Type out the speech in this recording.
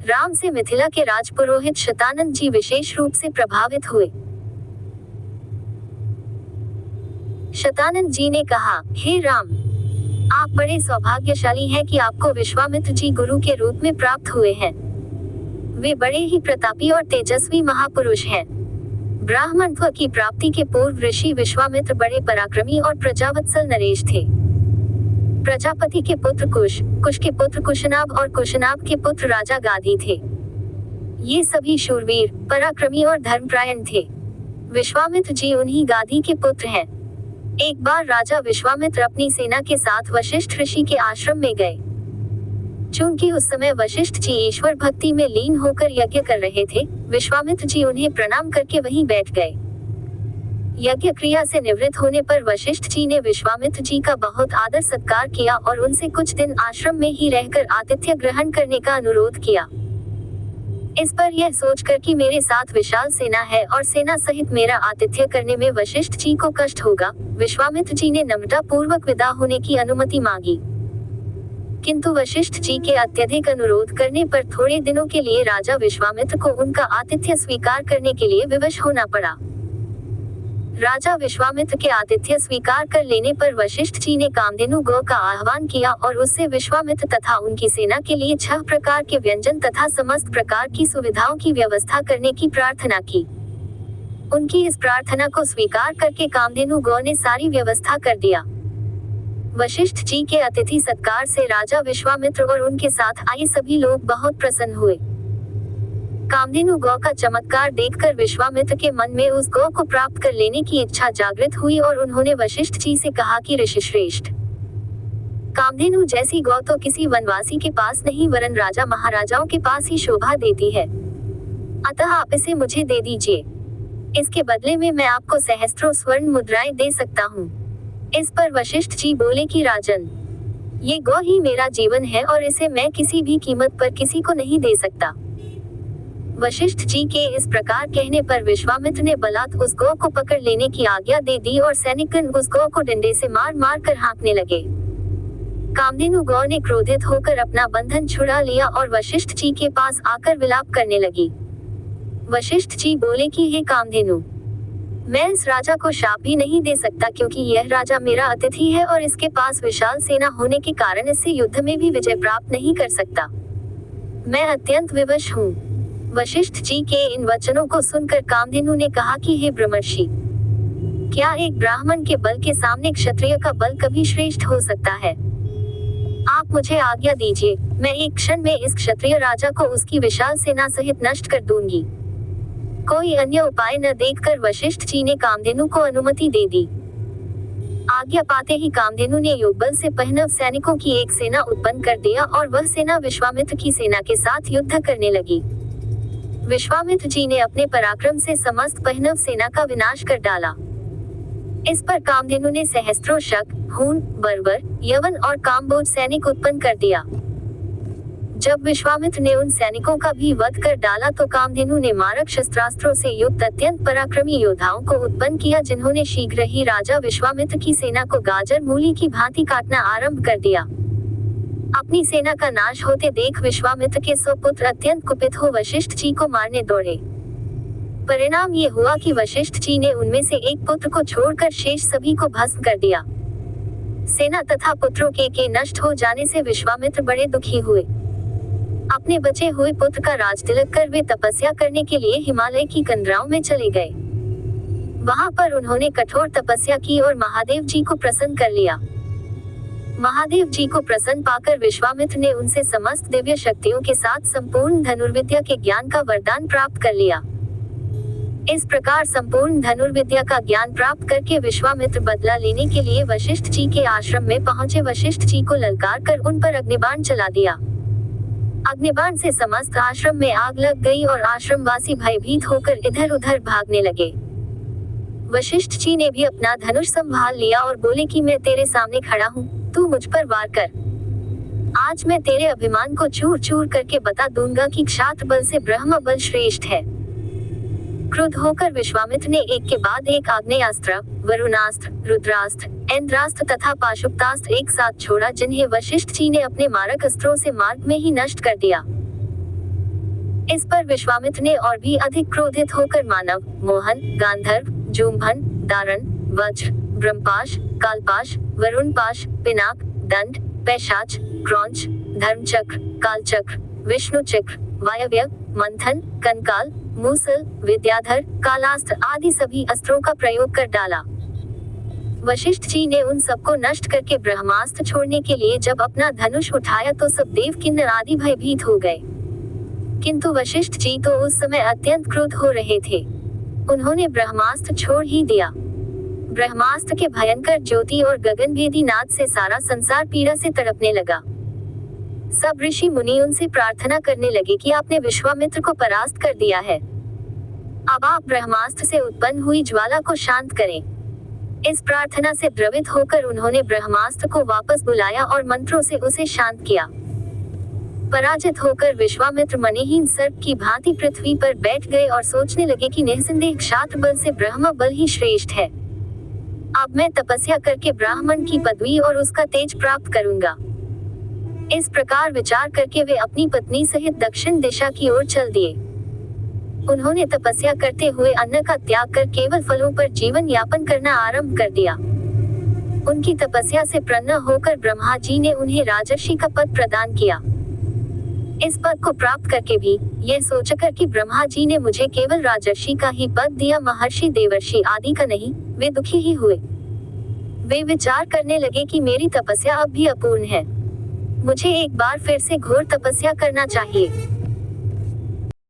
राम से मिथिला के राजपुरोहित शतानंद जी विशेष रूप से प्रभावित हुए। शतानंद जी ने कहा, हे राम, आप बड़े सौभाग्यशाली हैं कि आपको विश्वामित्र जी गुरु के रूप में प्राप्त हुए हैं। वे बड़े ही प्रतापी और तेजस्वी महापुरुष हैं। ब्राह्मणत्व की प्राप्ति के पूर्व ऋषि विश्वामित्र बड़े पराक्रमी और प्रजावत्सल नरेश थे। प्रजापति के पुत्र कुश, कुश के पुत्र कुशनाभ और कुशनाभ के पुत्र राजा गाधी थे। ये सभी शूरवीर, पराक्रमी और धर्मपरायण थे। विश्वामित्र जी उन्हीं गाधी के पुत्र हैं। एक बार राजा विश्वामित्र अपनी सेना के साथ वशिष्ठ ऋषि के आश्रम में गए। चूंकि उस समय वशिष्ठ जी ईश्वर भक्ति में लीन होकर यज्ञ कर रहे थे, विश्वामित्र जी उन्हें प्रणाम करके वहीं बैठ गए। यज्ञ क्रिया से निवृत्त होने पर वशिष्ठ जी ने विश्वामित्र जी का बहुत आदर सत्कार किया और उनसे कुछ दिन आश्रम में ही रहकर आतिथ्य ग्रहण करने का अनुरोध किया। इस पर यह सोचकर कि मेरे साथ विशाल सेना है और सेना सहित मेरा आतिथ्य करने में वशिष्ठ जी को कष्ट होगा, विश्वामित्र जी ने नम्रता पूर्वक विदा होने की अनुमति मांगी। किंतु वशिष्ठ जी के अत्यधिक अनुरोध करने पर थोड़े दिनों के लिए राजा विश्वामित्र को उनका आतिथ्य स्वीकार करने के लिए विवश होना पड़ा। राजा विश्वामित्र के आतिथ्य स्वीकार कर लेने पर वशिष्ठ जी ने कामधेनु गौ का आह्वान किया और उससे विश्वामित्र तथा उनकी सेना के लिए 6 प्रकार के व्यंजन तथा समस्त प्रकार की सुविधाओं की व्यवस्था करने की प्रार्थना की। उनकी इस प्रार्थना को स्वीकार करके कामधेनु गौ ने सारी व्यवस्था कर दिया। वशिष्ठ जी के अतिथि सत्कार से राजा विश्वामित्र और उनके साथ आए सभी लोग बहुत प्रसन्न हुए। कामधेनु गौ का चमत्कार देखकर विश्वामित्र के मन में उस गौ को प्राप्त कर लेने की इच्छा जागृत हुई और उन्होंने वशिष्ठ जी से कहा कि ऋषिश्रेष्ठ, कामधेनु जैसी गौ तो किसी वनवासी के पास नहीं वरन राजा महाराजाओं के पास ही शोभा देती है। अतः आप इसे मुझे दे दीजिए। इसके बदले में मैं आपको सहस्त्रों स्वर्ण मुद्राएं दे सकता हूँ। इस पर वशिष्ठ जी बोले कि राजन, ये गौ ही मेरा जीवन है और इसे मैं किसी भी कीमत पर किसी को नहीं दे सकता। वशिष्ठ जी के इस प्रकार कहने पर विश्वामित्र ने बलात् उस गौ को पकड़ लेने की आज्ञा दे दी और सैनिकगण उस गौ को डंडे से मार मार कर हाँकने लगे। कामधेनु गौ ने क्रोधित होकर अपना बंधन छुड़ा लिया और वशिष्ठ जी के पास आकर विलाप करने लगी। वशिष्ठ जी बोले कि हे कामधेनु, मैं इस राजा को शाप भी नहीं दे सकता क्योंकि यह राजा मेरा अतिथि है और इसके पास विशाल सेना होने के कारण इससे युद्ध में भी विजय प्राप्त नहीं कर सकता। मैं अत्यंत विवश हूँ। वशिष्ठ जी के इन वचनों को सुनकर कामधेनु ने कहा कि हे ब्रह्मर्षि, क्या एक ब्राह्मण के बल के सामने क्षत्रिय का बल कभी श्रेष्ठ हो सकता है? आप मुझे आज्ञा दीजिए, मैं एक क्षण में इस क्षत्रिय राजा को उसकी विशाल सेना सहित नष्ट कर दूंगी। कोई अन्य उपाय न देखकर वशिष्ठ जी ने कामधेनु को अनुमति दे दी। आज्ञा पाते ही कामधेनु ने योगबल से पहिनव सैनिकों की एक सेना उत्पन्न कर दिया और वह सेना विश्वामित्र की सेना के साथ युद्ध करने लगी। विश्वामित्र जी ने अपने पराक्रम से समस्त पहिनव सेना का विनाश कर डाला। इस पर कामधेनु ने सहस्त्रों शक, हूण, बर्बर, यवन और कामबोज सैनिक उत्पन्न कर दिया। जब विश्वामित्र ने उन सैनिकों का भी वध कर डाला तो कामधेनु ने मारक शस्त्रास्त्रों से युक्त अत्यंत पराक्रमी योद्धाओं को उत्पन्न किया, जिन्होंने शीघ्र ही राजा विश्वामित्र की सेना को गाजर मूली की भांति काटना आरंभ कर दिया। अपनी सेना का नाश होते देख विश्वामित्र के सुपुत्र अत्यंत कुपित हो वशिष्ठ जी को मारने दौड़े। परिणाम ये हुआ कि वशिष्ठ जी ने उनमें से एक पुत्र को छोड़कर शेष सभी को भस्म कर दिया। सेना तथा पुत्रों के नष्ट हो जाने से विश्वामित्र बड़े दुखी हुए। अपने बचे हुए पुत्र का राजतिलक कर वे तपस्या करने के लिए हिमालय की कंदराओं में चले गए। वहां पर उन्होंने कठोर तपस्या की और महादेव जी को प्रसन्न कर लिया। महादेव जी को प्रसन्न पाकर विश्वामित्र ने उनसे समस्त दिव्य शक्तियों के साथ संपूर्ण धनुर्विद्या के ज्ञान का वरदान प्राप्त कर लिया। इस प्रकार संपूर्ण धनुर्विद्या का ज्ञान प्राप्त करके विश्वामित्र बदला लेने के लिए वशिष्ठ जी के आश्रम में पहुंचे। वशिष्ठ जी को ललकार कर उन पर अग्निबाण चला दिया। अग्निबाण से समस्त आश्रम में आग लग गई और आश्रमवासी भयभीत होकर इधर उधर भागने लगे। वशिष्ठ जी ने भी अपना धनुष संभाल लिया और बोले कि मैं तेरे सामने खड़ा हूँ, तू मुझ पर वार कर। आज मैं तेरे अभिमान को चूर चूर करके बता दूंगा कि क्षात्र बल से ब्रह्म बल श्रेष्ठ है। क्रुद्ध होकर विश्वामित्र ने एक के बाद एक आग्नेयास्त्र, वरुणास्त्र, रुद्रास्त्र, इंद्रास्त्र तथा पाशुपतास्त्र एक साथ छोड़ा, जिन्हें वशिष्ठ जी ने अपने मारक अस्त्रों से मार्ग में ही नष्ट कर दिया। इस पर विश्वामित्र ने और भी अधिक क्रोधित होकर मानव, मोहन, गांधर्व, जुम्भन, दारण, वज्र, ब्रह्मपाश, कालपाश, वरुणपाश, पिनाक, दंड, पैशाच, क्रौंच, धर्मचक्र, कालचक्र, विष्णुचक्र, वायव्य, मंथन, कंकाल, मूसल, विद्याधर, कालास्त्र आदि सभी अस्त्रों का प्रयोग कर डाला। वशिष्ठ जी ने उन सबको नष्ट करके ब्रह्मास्त्र छोड़ने के लिए जब अपना धनुष उठाया तो सब देव किन्नर आदि भयभीत हो गए। किंतु वशिष्ठ जी तो उस समय अत्यंत क्रुद्ध हो रहे थे। उन्होंने ब्रह्मास्त्र छोड़ ही दिया। ब्रह्मास्त्र के भयंकर ज्योति और गगनभेदी नाद से सारा संसार पीड़ा से तड़पने लगा। सब ऋषि मुनि उनसे प्रार्थना करने लगे कि आपने विश्वामित्र को परास्त कर दिया है, अब आप ब्रह्मास्त्र से उत्पन्न हुई ज्वाला को शांत करें। इस प्रार्थना से द्रवित होकर उन्होंने ब्रह्मास्त्र को वापस बुलाया और मंत्रों से उसे शांत किया। पराजित होकर विश्वामित्र मनहीन सर्प की भांति पृथ्वी पर बैठ गए और सोचने लगे कि निःसंदेह क्षात्र बल से ब्रह्म बल ही श्रेष्ठ है। अब मैं तपस्या करके ब्राह्मण की पदवी और उसका तेज प्राप्त करूंगा। इस प्रकार विचार करके वे अपनी पत्नी सहित दक्षिण दिशा की ओर चल दिए। उन्होंने तपस्या करते हुए अन्न का त्याग कर केवल फलों पर जीवन यापन करना आरंभ कर दिया। उनकी तपस्या से प्रसन्न होकर ब्रह्मा जी ने उन्हें राजर्षि का पद प्रदान किया। इस पद को प्राप्त करके भी यह सोचकर कि ब्रह्मा जी ने मुझे केवल राजर्षि का ही पद दिया, महर्षि देवर्षि आदि का नहीं, वे दुखी ही हुए। वे विचार करने लगे कि मेरी तपस्या अब भी अपूर्ण है, मुझे एक बार फिर से घोर तपस्या करना चाहिए।